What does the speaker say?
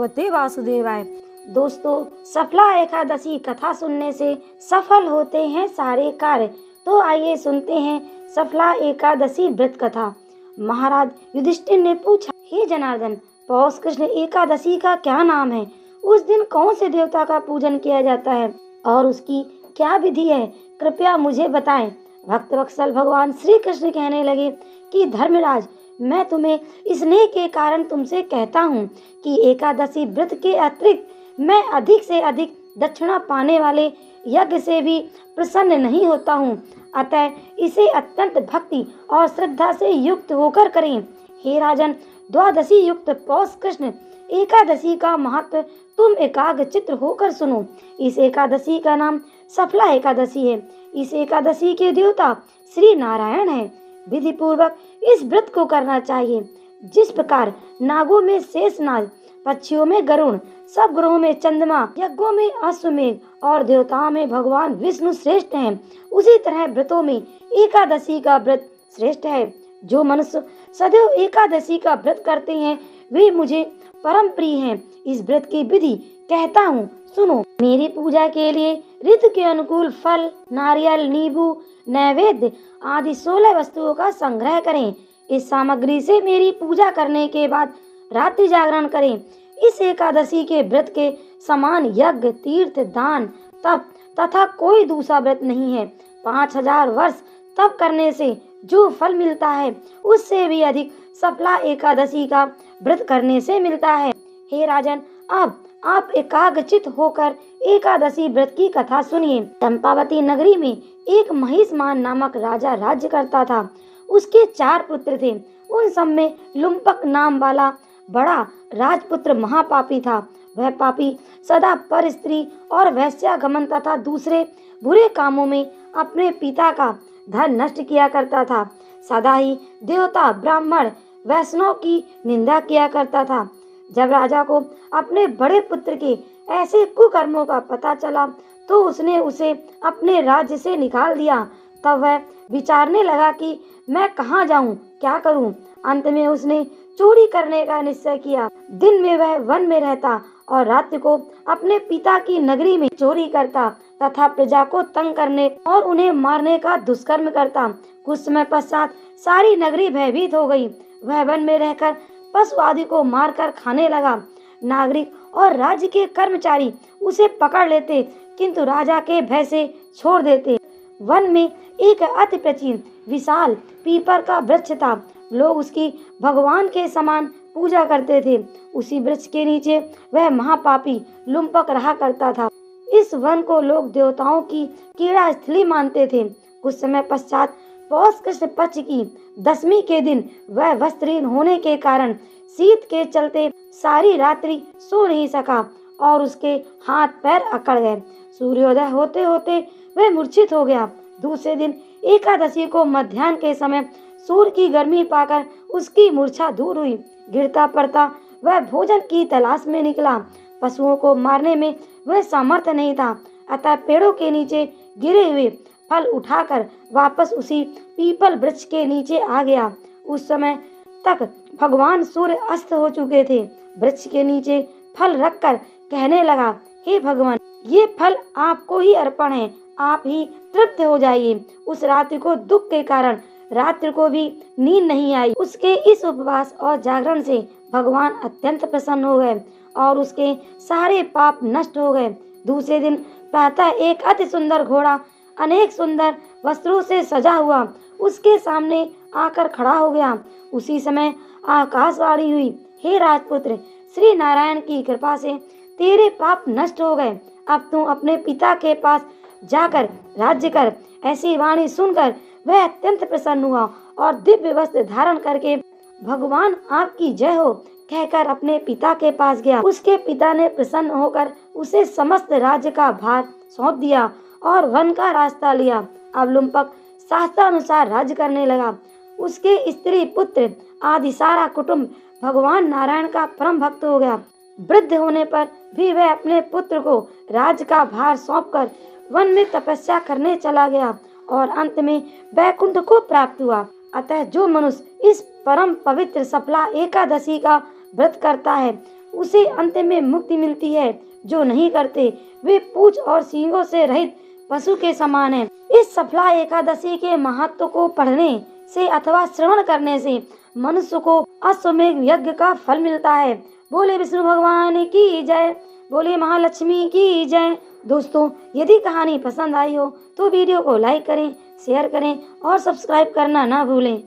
भगवते वासुदेवाय। दोस्तों, सफला एकादशी कथा सुनने से सफल होते हैं सारे कार्य। तो आइए सुनते हैं सफला एकादशी व्रत कथा। महाराज युधिष्ठिर ने पूछा, हे जनार्दन, पौष कृष्ण एकादशी का क्या नाम है? उस दिन कौन से देवता का पूजन किया जाता है और उसकी क्या विधि है? कृपया मुझे बताएं। भक्त वत्सल भगवान श्री कृष्ण कहने लगे कि धर्मराज, मैं तुम्हें स्नेह के कारण तुमसे कहता हूँ कि एकादशी व्रत के अतिरिक्त मैं अधिक से अधिक दक्षिणा पाने वाले यज्ञ से भी प्रसन्न नहीं होता हूँ। अतः इसे अत्यंत भक्ति और श्रद्धा से युक्त होकर करें। हे राजन, द्वादशी युक्त पौष कृष्ण एकादशी का महत्व तुम एकाग्रचित्त होकर सुनो। इस एकादशी का नाम सफला एकादशी है। इस एकादशी के देवता श्री नारायण है। विधि पूर्वक इस व्रत को करना चाहिए। जिस प्रकार नागों में शेषनाग, पक्षियों में गरुड़, सब ग्रहों में चंद्रमा, यज्ञों में अश्वमेघ और देवताओं में भगवान विष्णु श्रेष्ठ हैं, उसी तरह व्रतों में एकादशी का व्रत श्रेष्ठ है। जो मनुष्य सदैव एकादशी का व्रत करते हैं वे मुझे परम प्रिय हैं। इस व्रत की विधि कहता हूँ, सुनो। मेरी पूजा के लिए ऋतु के अनुकूल फल, नारियल, नींबू, नैवेद्य आदि 16 वस्तुओं का संग्रह करें। इस सामग्री से मेरी पूजा करने के बाद रात्रि जागरण करें। इस एकादशी के व्रत के समान यज्ञ, तीर्थ, दान, तप तथा कोई दूसरा व्रत नहीं है। 5000 वर्ष तप करने से जो फल मिलता है उससे भी अधिक सफला एकादशी का व्रत करने से मिलता है। हे राजन, अब आप एकाग्रचित्त होकर एकादशी व्रत की कथा सुनिए। चंपावती नगरी में एक महिष्मान नामक राजा राज्य करता था। उसके 4 पुत्र थे। उन सब में लुम्पक नाम वाला बड़ा राजपुत्र महापापी था। वह पापी सदा पर स्त्री और वैश्यागमन तथा दूसरे बुरे कामों में अपने पिता का धन नष्ट किया करता था। सदा ही देवता, ब्राह्मण, वैष्णव की निंदा किया करता था। जब राजा को अपने बड़े पुत्र के ऐसे कुकर्मों का पता चला तो उसने उसे अपने राज्य से निकाल दिया। तब वह विचारने लगा कि मैं कहाँ जाऊँ, क्या करूँ। अंत में उसने चोरी करने का निश्चय किया। दिन में वह वन में रहता और रात्रि को अपने पिता की नगरी में चोरी करता तथा प्रजा को तंग करने और उन्हें मारने का दुष्कर्म करता। कुछ समय पश्चात सारी नगरी भयभीत हो गई। वह वन में रहकर पशु आदि को मारकर खाने लगा। नागरिक और राज्य के कर्मचारी उसे पकड़ लेते किंतु राजा के भय से छोड़ देते। वन में एक अति प्राचीन विशाल पीपल का वृक्ष था। लोग उसकी भगवान के समान पूजा करते थे। उसी वृक्ष के नीचे वह महापापी लुम्पक रहा करता था। इस वन को लोग देवताओं की क्रीड़ा स्थली मानते थे। कुछ समय पश्चात पौष कृष्ण पक्ष की 10वीं के दिन वह वस्त्रहीन होने के कारण शीत के चलते सारी रात्रि सो नहीं सका और उसके हाथ पैर अकड़ गए। सूर्योदय होते होते वह मूर्छित हो गया। दूसरे दिन एकादशी को मध्याह्न के समय सूर्य की गर्मी पाकर उसकी मूर्छा दूर हुई। गिरता पड़ता वह भोजन की तलाश में निकला। पशुओं को मारने में वह समर्थ नहीं था, अतः पेड़ों के नीचे गिरे हुए फल उठाकर वापस उसी पीपल वृक्ष के नीचे आ गया। उस समय तक भगवान सूर्य अस्त हो चुके थे। वृक्ष के नीचे फल रखकर कहने लगा, हे भगवान, ये फल आपको ही अर्पण है, आप ही तृप्त हो जाइए। उस रात्रि को दुख के कारण रात्रि को भी नींद नहीं आई। उसके इस उपवास और जागरण से भगवान अत्यंत प्रसन्न हो गए और उसके सारे पाप नष्ट हो गए। दूसरे दिन प्रातः एक अति सुंदर घोड़ा अनेक सुंदर वस्त्रों से सजा हुआ उसके सामने आकर खड़ा हो गया। उसी समय आकाशवाणी हुई, हे राजपुत्र, श्री नारायण की कृपा से तेरे पाप नष्ट हो गए। अब तू अपने पिता के पास जाकर राज्य कर। ऐसी वाणी सुनकर वह अत्यंत प्रसन्न हुआ और दिव्य वस्त्र धारण करके भगवान आपकी जय हो कहकर अपने पिता के पास गया। उसके पिता ने प्रसन्न होकर उसे समस्त राज्य का भार सौंप दिया और वन का रास्ता लिया। अब लुम्पक शास्त्रानुसार राज्य करने लगा। उसके स्त्री, पुत्र आदि सारा कुटुंब भगवान नारायण का परम भक्त हो गया। वृद्ध होने पर भी वह अपने पुत्र को राज्य का भार सौंपकर वन में तपस्या करने चला गया और अंत में वैकुंठ को प्राप्त हुआ। अतः जो मनुष्य इस परम पवित्र सफला एकादशी का व्रत करता है उसे अंत में मुक्ति मिलती है। जो नहीं करते वे पूंछ और सींगों से रहित पशु के समान है। इस सफला एकादशी के महत्व को पढ़ने से अथवा श्रवण करने से मनुष्य को अश्वमेध यज्ञ का फल मिलता है। बोले विष्णु भगवान की जय, बोले महालक्ष्मी की जय। दोस्तों, यदि कहानी पसंद आई हो तो वीडियो को लाइक करें, शेयर करें और सब्सक्राइब करना ना भूलें।